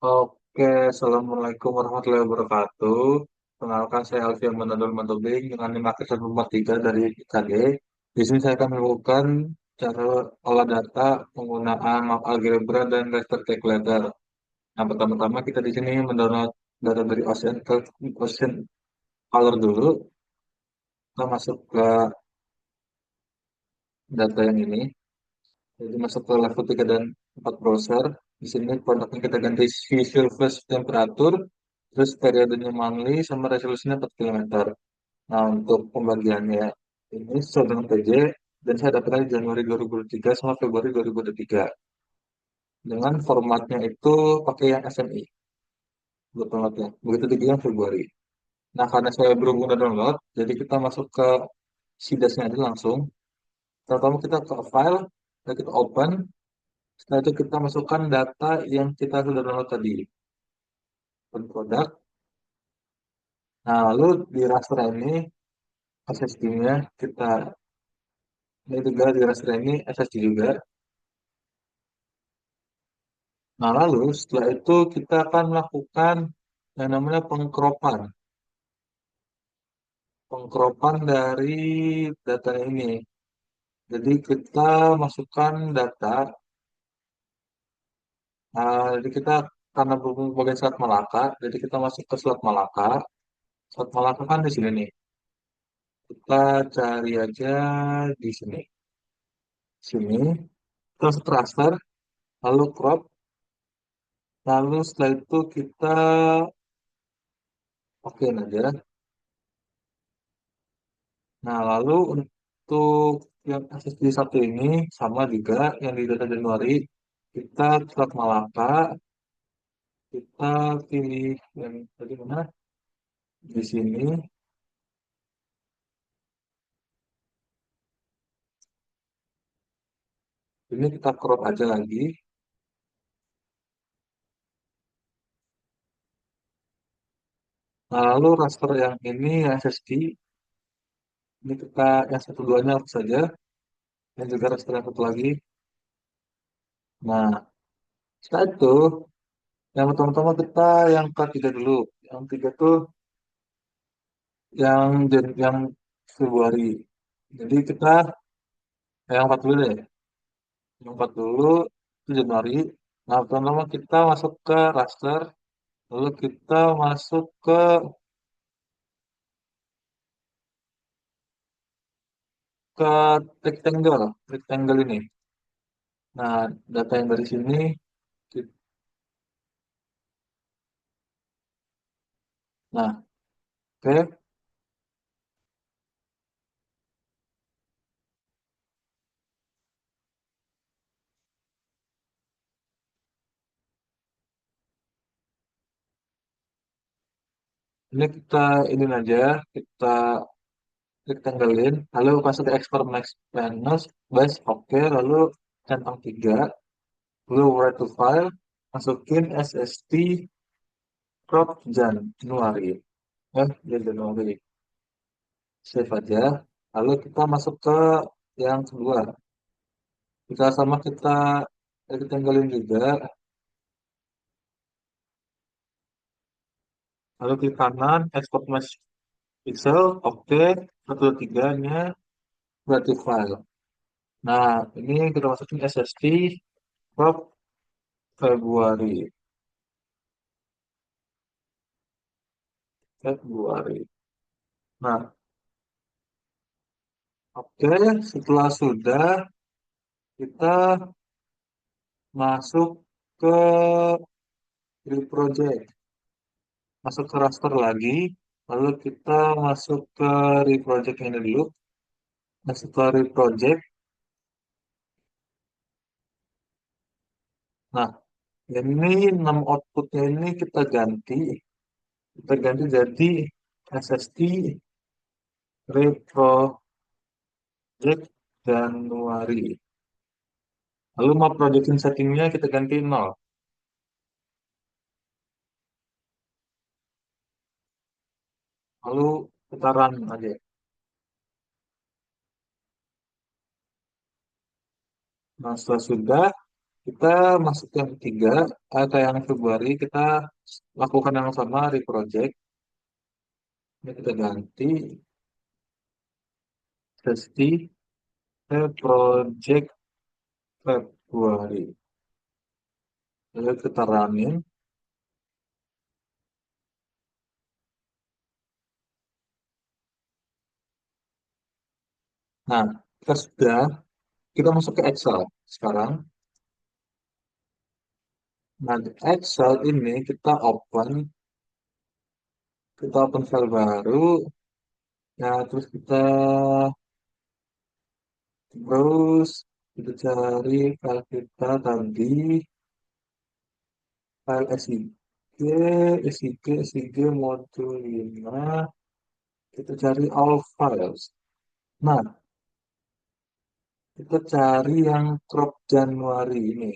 Oke, Assalamualaikum warahmatullahi wabarakatuh. Kenalkan saya Alfian Manadul Mantobing dengan NIM Akses 143 dari IKD. Di sini saya akan melakukan cara olah data penggunaan map algebra dan raster calculator. Nah, pertama-tama kita di sini mendownload data dari Ocean Color dulu. Kita masuk ke data yang ini. Jadi masuk ke level 3 dan 4 browser. Di sini produknya kita ganti Visual Flash Temperature, terus periodenya monthly sama resolusinya 4 kilometer. Nah, untuk pembagiannya ini sesuai dengan PJ, dan saya dapatnya di Januari 2023 sama Februari 2023. Dengan formatnya itu pakai yang SMI, buat downloadnya. Begitu juga yang Februari. Nah, karena saya belum udah download, jadi kita masuk ke sidasnya aja langsung. Pertama kita ke file, dan kita open. Setelah itu kita masukkan data yang kita sudah download tadi, produk. Nah, lalu di raster ini SSD-nya kita ini juga di raster ini SSD juga. Nah, lalu setelah itu kita akan melakukan yang namanya pengkropan dari data ini. Jadi kita masukkan data, jadi kita karena berhubung bagian Selat Malaka, jadi kita masuk ke Selat Malaka. Selat Malaka kan di sini nih. Kita cari aja di sini. Sini, terus raster, lalu crop, lalu setelah itu kita okein aja. Nah, lalu untuk yang SSD satu ini sama juga yang di data Januari, kita Selat Malaka, kita pilih yang tadi mana? Di sini, ini kita crop aja lagi. Nah, lalu raster yang ini yang SSD, ini kita yang satu duanya hapus saja, dan juga raster yang satu lagi. Nah, setelah itu, yang pertama-tama kita yang ketiga dulu. Yang tiga tuh yang Februari. Jadi kita yang empat dulu deh. Yang empat dulu itu Januari. Nah, pertama kita masuk ke raster, lalu kita masuk ke rectangle ini. Nah, data yang dari sini, ki- nah, oke, ini kita ini aja, kita rectanglein, lalu masuk ke export max panels, base, oke, lalu centang tiga, lalu write to file, masukin SSD crop Januari, ya Januari. Save aja. Lalu kita masuk ke yang kedua. Kita sama kita tinggalin juga. Lalu klik kanan, export mesh pixel, oke. Satu tiganya berarti file. Nah, ini kita masukin SSD prop Februari. Februari. Nah, oke. Setelah sudah, kita masuk ke Real Project. Masuk ke raster lagi. Lalu kita masuk ke reproject ini dulu. Masuk ke reproject. Nah, ini enam outputnya ini kita ganti. Kita ganti jadi SSD reproject Januari. Lalu mau projection settingnya kita ganti nol. Lalu kita run aja. Nah, setelah sudah, Kita masuk yang ketiga, atau yang Februari, kita lakukan yang sama, reproject. Ini kita ganti sesi ke project Februari. Lalu kita running. Nah, kita masuk ke Excel sekarang. Nah, di Excel ini kita open file baru. Ya, terus terus kita cari file kita tadi, file SIG modul 5. Kita cari all files. Nah, kita cari yang crop Januari ini.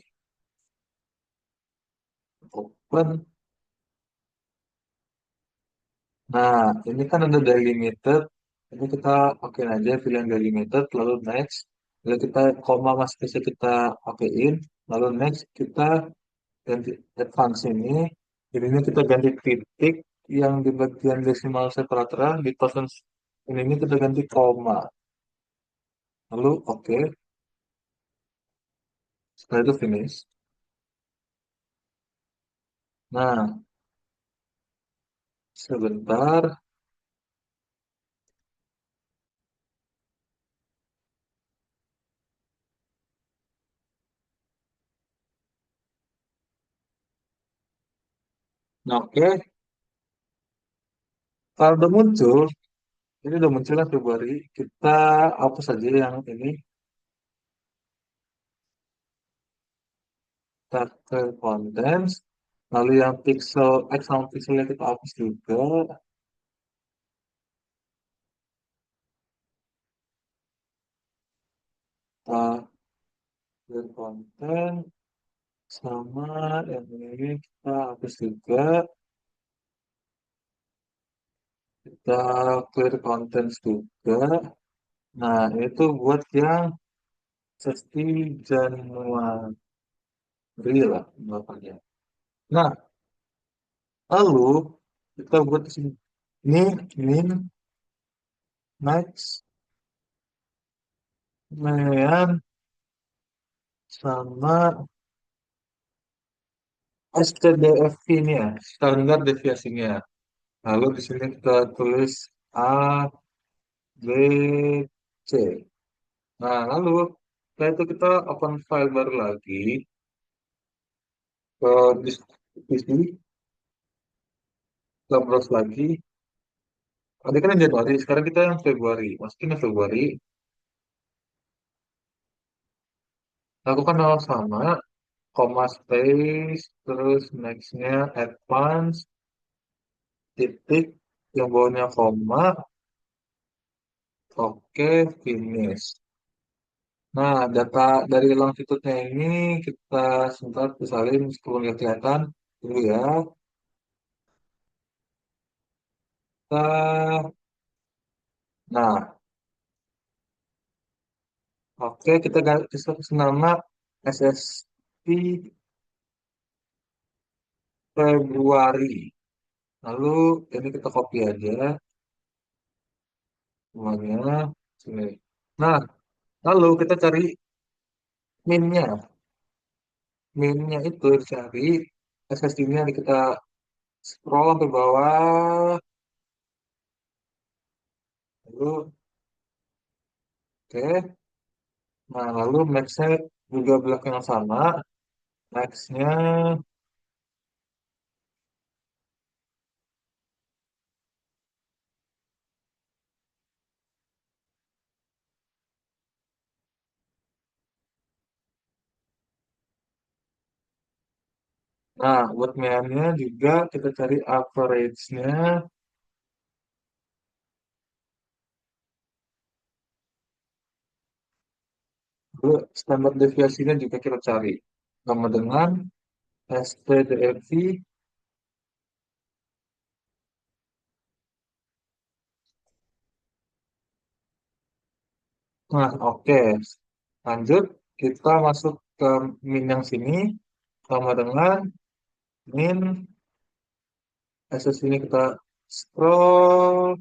Open. Nah, ini kan ada delimited. Ini kita pakein aja pilih yang delimited, lalu next. Lalu kita koma masih bisa kita pakein. Lalu next kita ganti advance ini. Ini kita ganti titik yang di bagian desimal separator di thousands. Ini kita ganti koma. Lalu oke. Setelah itu finish. Nah, sebentar. Nah, oke. Kalau udah muncul, ini udah muncul yang Februari. Kita hapus saja yang ini. Kita ke contents. Lalu yang pixel, X sama pixelnya kita hapus juga. Kita ke konten. Sama yang ini kita hapus juga. Kita clear contents juga. Nah, itu buat yang sesi Januari lah. Bapaknya. Nah, lalu kita buat di sini. Min, max, median, sama STDFV ini ya, standar deviasinya. Lalu di sini kita tulis A, B, C. Nah, lalu setelah itu kita open file baru lagi ke divisi, kita browse lagi. Tadi kan yang Januari, sekarang kita yang Februari. Masukin yang Februari, lakukan hal sama, comma space, terus nextnya advance, titik, yang bawahnya koma, oke, finish. Nah, data dari longitudenya ini kita sebentar salin sebelum nggak kelihatan dulu ya. Nah, oke, kita ganti nama SSP Februari. Lalu ini kita copy aja semuanya. Sini. Nah, lalu kita cari min-nya. Min-nya itu cari SSD-nya kita scroll sampai bawah. Lalu, oke. Nah, lalu max-nya juga belakang yang sama. Max-nya, nah, buat mediannya juga kita cari average-nya. Lalu standar deviasinya juga kita cari. Sama dengan SPDFV. Nah, oke. Lanjut, kita masuk. ke min yang sini sama dengan min SS ini kita scroll.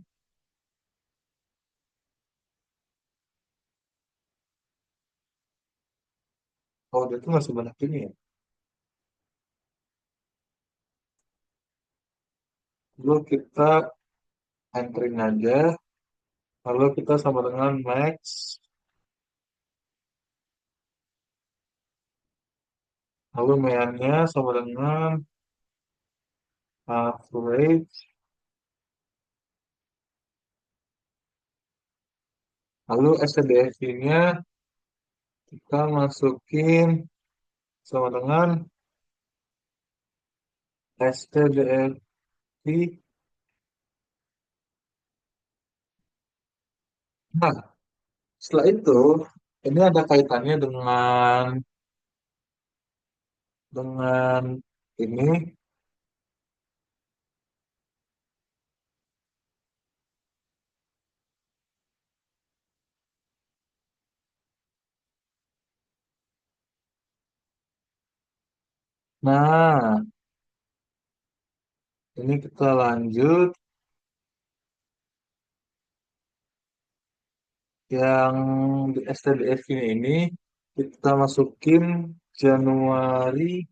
Oh, dia tuh masih banyak ini ya. Lalu kita entering aja. Lalu kita sama dengan max. Lalu meannya sama dengan average. Lalu STDFI-nya kita masukin sama dengan STDFI. Nah, setelah itu, ini ada kaitannya dengan ini. Nah, ini kita lanjut yang di STDF ini kita masukin Januari,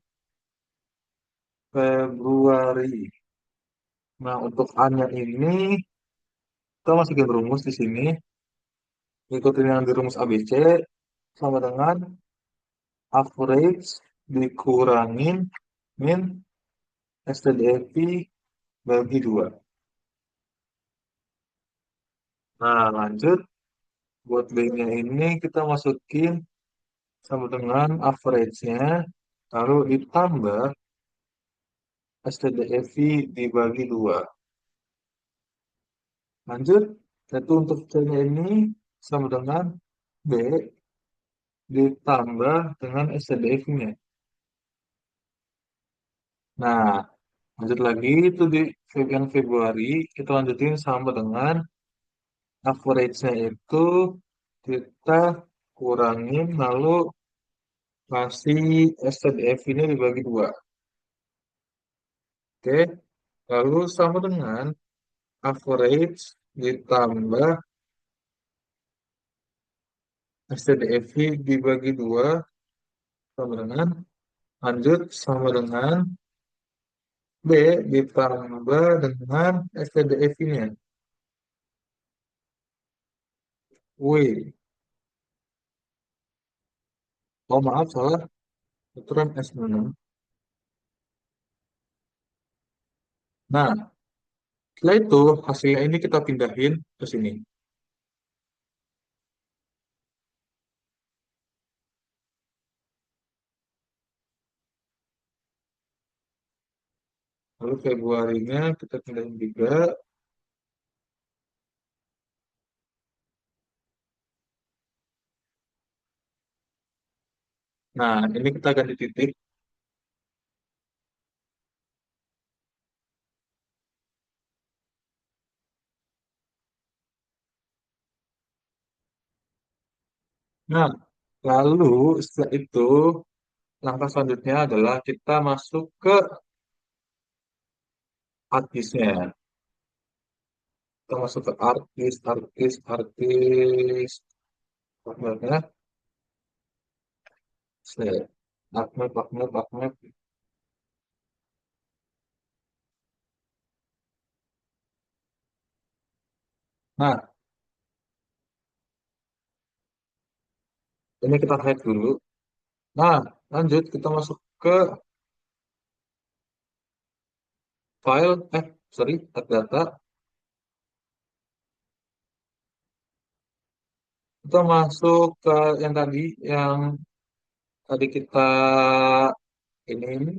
Februari. Nah, untuk A-nya ini kita masukin rumus di sini, ikutin yang di rumus ABC sama dengan average dikurangin min STDFI bagi 2. Nah, lanjut buat B-nya ini kita masukin sama dengan average-nya, lalu ditambah STDFI dibagi 2. Lanjut, yaitu untuk C-nya ini sama dengan B ditambah dengan STDFI-nya. Nah, lanjut lagi itu di yang Februari, kita lanjutin sama dengan average-nya itu kita kurangin lalu kasih STDFI ini dibagi 2. Oke, lalu sama dengan average ditambah STDFI dibagi 2 sama dengan lanjut sama dengan B ditambah dengan STDFI-nya. W. Oh maaf salah. Aturan S6. Nah, setelah itu hasilnya ini kita pindahin ke sini. Lalu Februarinya kita pindahin juga. Nah, ini kita ganti titik. Nah, lalu setelah itu langkah selanjutnya adalah kita masuk ke artisnya. Kita masuk ke artis. Partnernya, set. Partner. Nah, ini kita hide dulu. Nah, lanjut kita masuk ke file, sorry, add data. Kita masuk ke yang tadi kita ini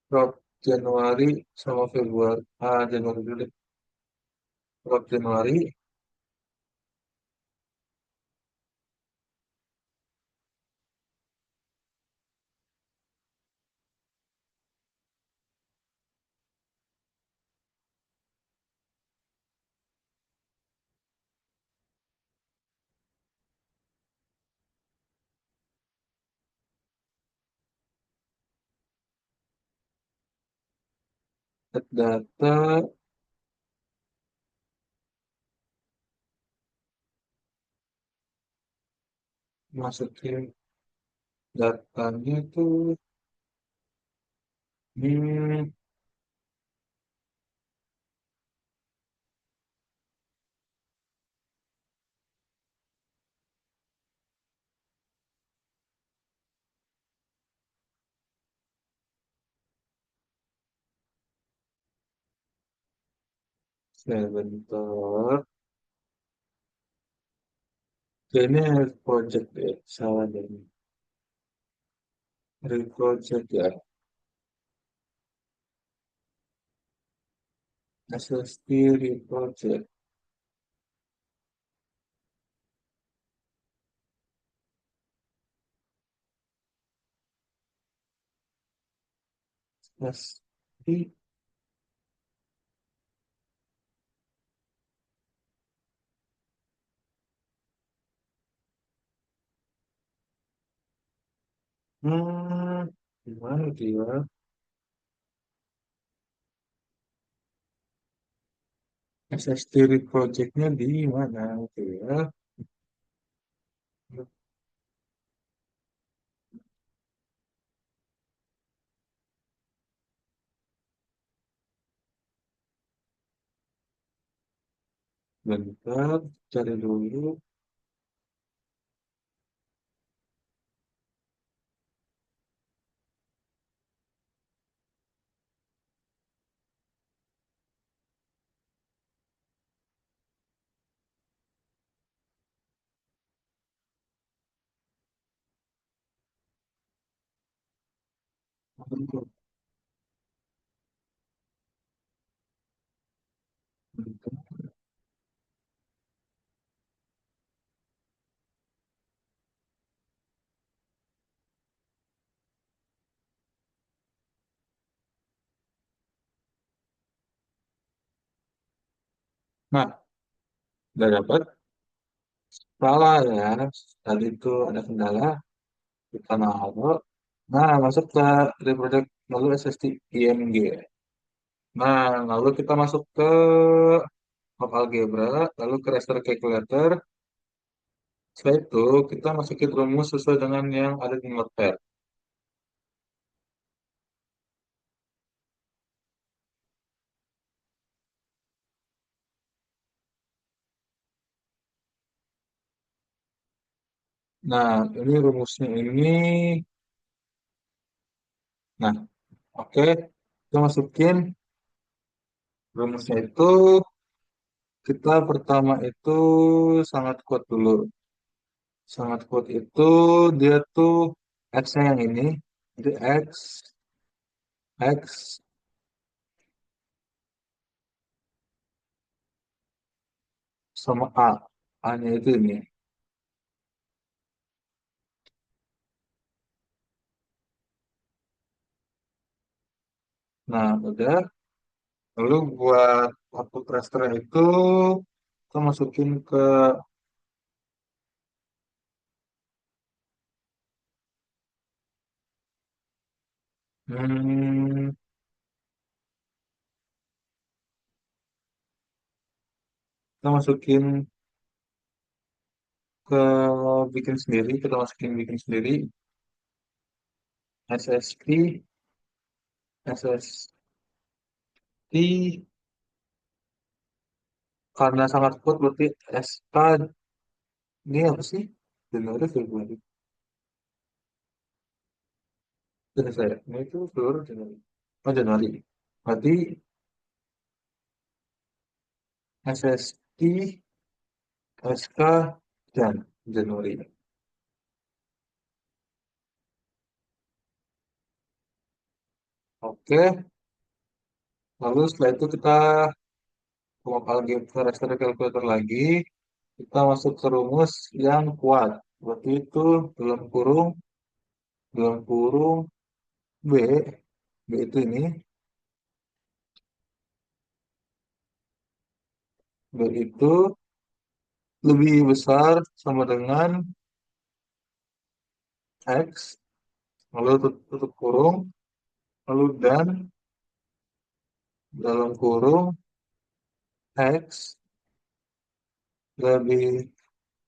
crop Januari sama Februari. Januari dulu deh. Crop Januari. Add data, masukin datanya tuh, hmm, sebentar. Ini project ya, salah deh. Real project ya, SSD real project, SSD, hmm, gimana itu ya? SSD real projectnya di mana itu ya? Bentar, cari dulu. Bentar, bentar. Nah, udah dapat. Salah ya, tadi itu ada kendala, kita naruh. Nah, masuk ke real project lalu SSD IMG. Nah, lalu kita masuk ke Hop Algebra, lalu ke Raster Calculator. Setelah itu, kita masukin rumus sesuai dengan yang ada di Notepad. Nah, ini rumusnya ini. Nah, oke. Kita masukin rumusnya itu. Kita pertama itu sangat kuat dulu. Sangat kuat itu dia tuh X-nya yang ini. Jadi X sama A. A-nya itu ini. Nah, udah. Lalu buat output raster itu kita masukin ke hmm, kita masukin ke bikin sendiri, kita masukin bikin sendiri SSD, SSD karena sangat kuat berarti SK ini apa sih? Januari, Februari. Jadi saya, ini itu Februari, Januari. Oh, Januari. Berarti SSD, SK, dan Januari. Oke, lalu setelah itu kita buat algebra raster calculator lagi. Kita masuk ke rumus yang kuat. Berarti itu dalam kurung B, B itu ini, B itu lebih besar sama dengan X, lalu tutup kurung, lalu dan dalam kurung X lebih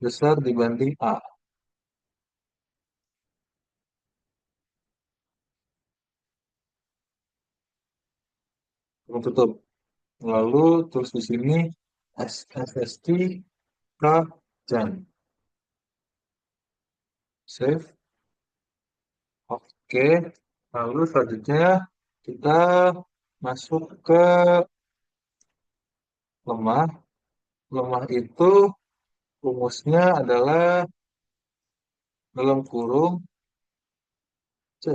besar dibanding A. Kurung tutup. Lalu terus di sini SST K Jan. Save. Oke. Lalu selanjutnya kita masuk ke lemah. Lemah itu rumusnya adalah dalam kurung C.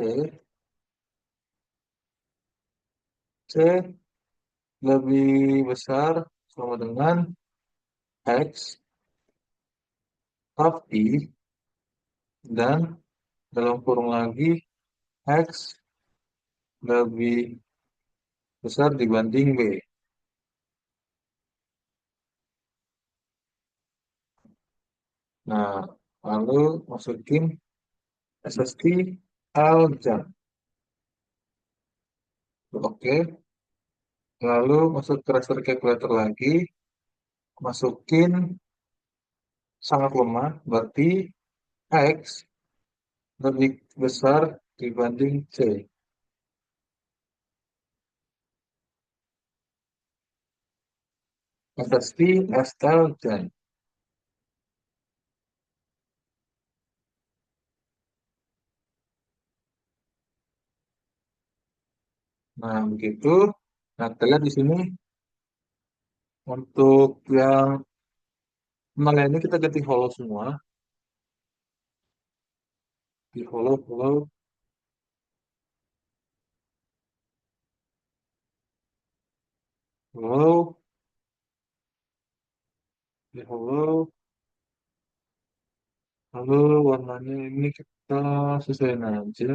C lebih besar sama dengan X, tapi dan dalam kurung lagi X lebih besar dibanding B. Nah, lalu masukin SST Aljam. Oke, lalu masuk ke raster calculator lagi, masukin sangat lemah, berarti X lebih besar dibanding C. SST Aljam. Nah, begitu. Nah, kita lihat di sini untuk yang nolnya ini kita ganti hollow semua. Di hollow, hollow, hollow, di hollow. Lalu warnanya ini kita sesuaiin aja.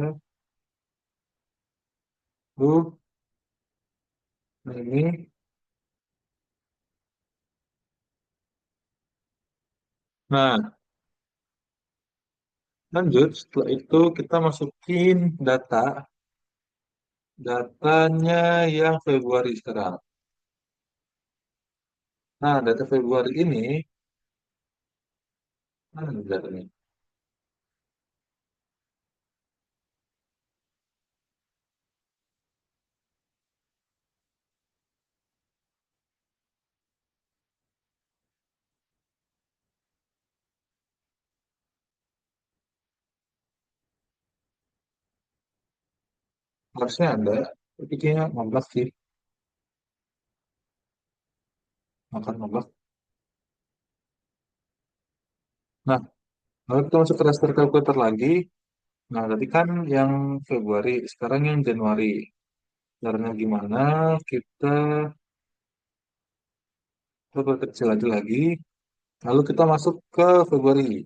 Lalu, nah ini. Nah, lanjut. Setelah itu kita masukin datanya yang Februari sekarang. Nah, data Februari ini, mana nih datanya? Harusnya ada, tapi kayaknya 15 sih. Makan 15. Nah, lalu kita masuk ke raster calculator lagi. Nah, tadi kan yang Februari, sekarang yang Januari. Caranya gimana? Kita coba kecil aja lagi. Lalu kita masuk ke Februari.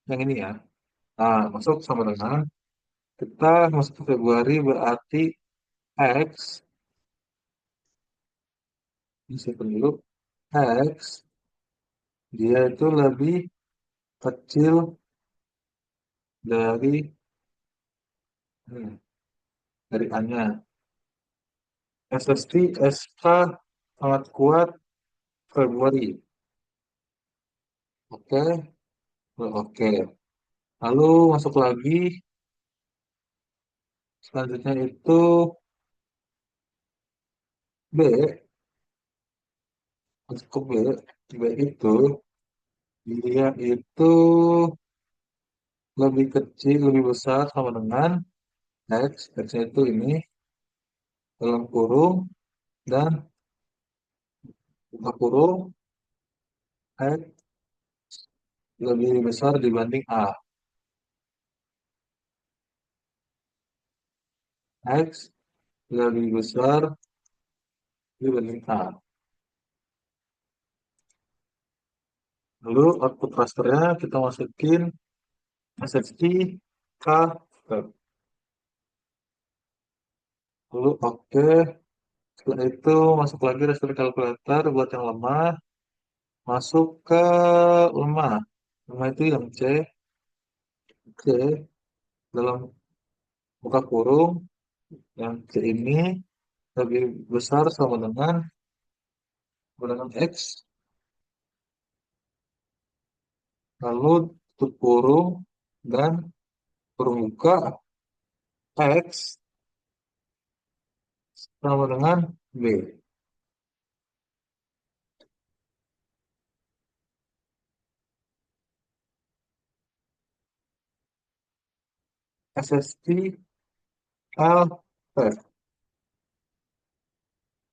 Yang ini ya. Nah, masuk sama dengan kita masuk ke Februari berarti X, bisa dulu, X, dia itu lebih kecil dari hmm, dari A-nya. SST SK sangat kuat Februari. Oke, oke. Lalu masuk lagi, selanjutnya itu B, masuk ke B. B itu dia itu lebih kecil, lebih besar sama dengan X. X-nya itu ini dalam kurung dan buka kurung X lebih besar dibanding A. X lebih besar dibanding A. Lalu output rasternya kita masukin SSD K. Lalu oke. Setelah itu masuk lagi raster kalkulator buat yang lemah. Masuk ke lemah. Lemah itu yang C. C dalam buka kurung. Yang C ini lebih besar sama dengan X. Lalu tutup kurung dan kurung buka X sama dengan B. SST L F.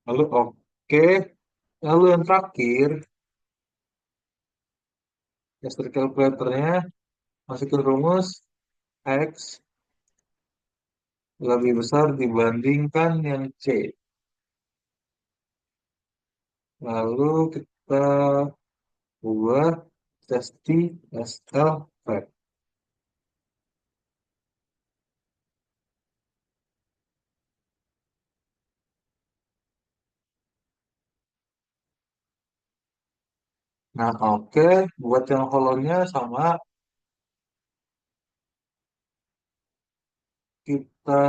Lalu oke. Lalu yang terakhir, gesture calculatornya masukin rumus X lebih besar dibandingkan yang C. Lalu kita buat SST SL F. Nah, oke. Buat yang hollow-nya sama, kita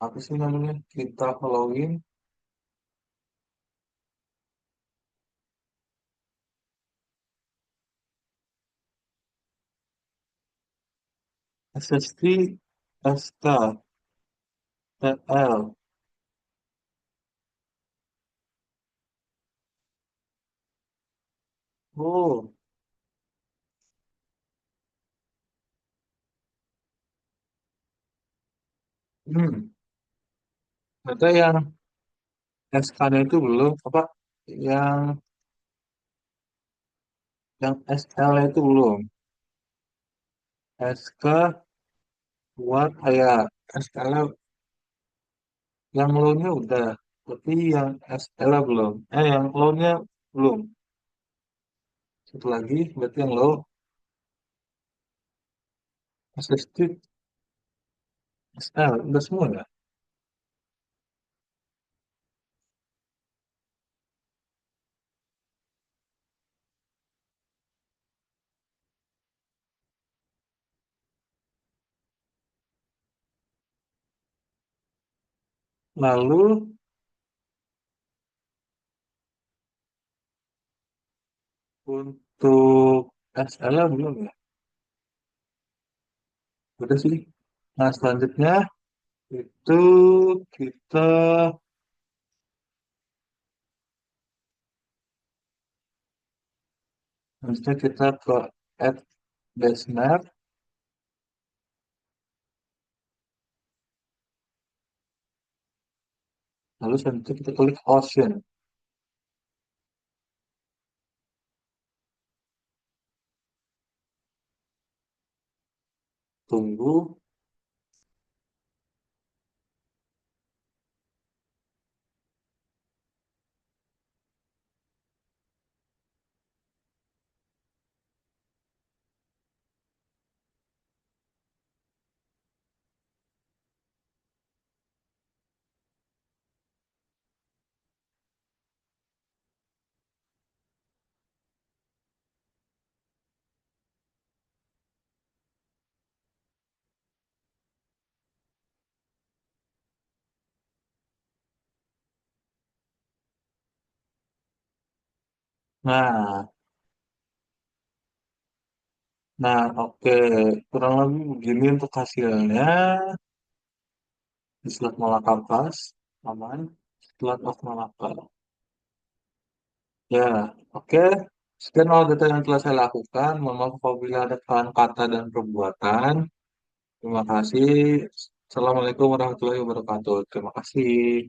apa sih namanya? Kita hollowin SST SK TL. Oh, ternyata yang SK-nya itu belum apa? Yang yang SL itu belum. SK buat kayak SL yang low-nya udah, tapi yang SL belum. Yang low-nya belum. Satu lagi, berarti yang low SST SL udah semua ya. Lalu untuk SL belum ya. Udah sih. Nah, selanjutnya itu kita ke add base map, lalu selanjutnya kita klik ocean. Tunggu. Nah, nah, oke. Kurang lebih begini untuk hasilnya. Di slot Malaka Pass, aman. Slot of Malaka. Ya, oke. Sekian all data yang telah saya lakukan. Mohon maaf apabila ada kesalahan kata dan perbuatan. Terima kasih. Assalamualaikum warahmatullahi wabarakatuh. Terima kasih.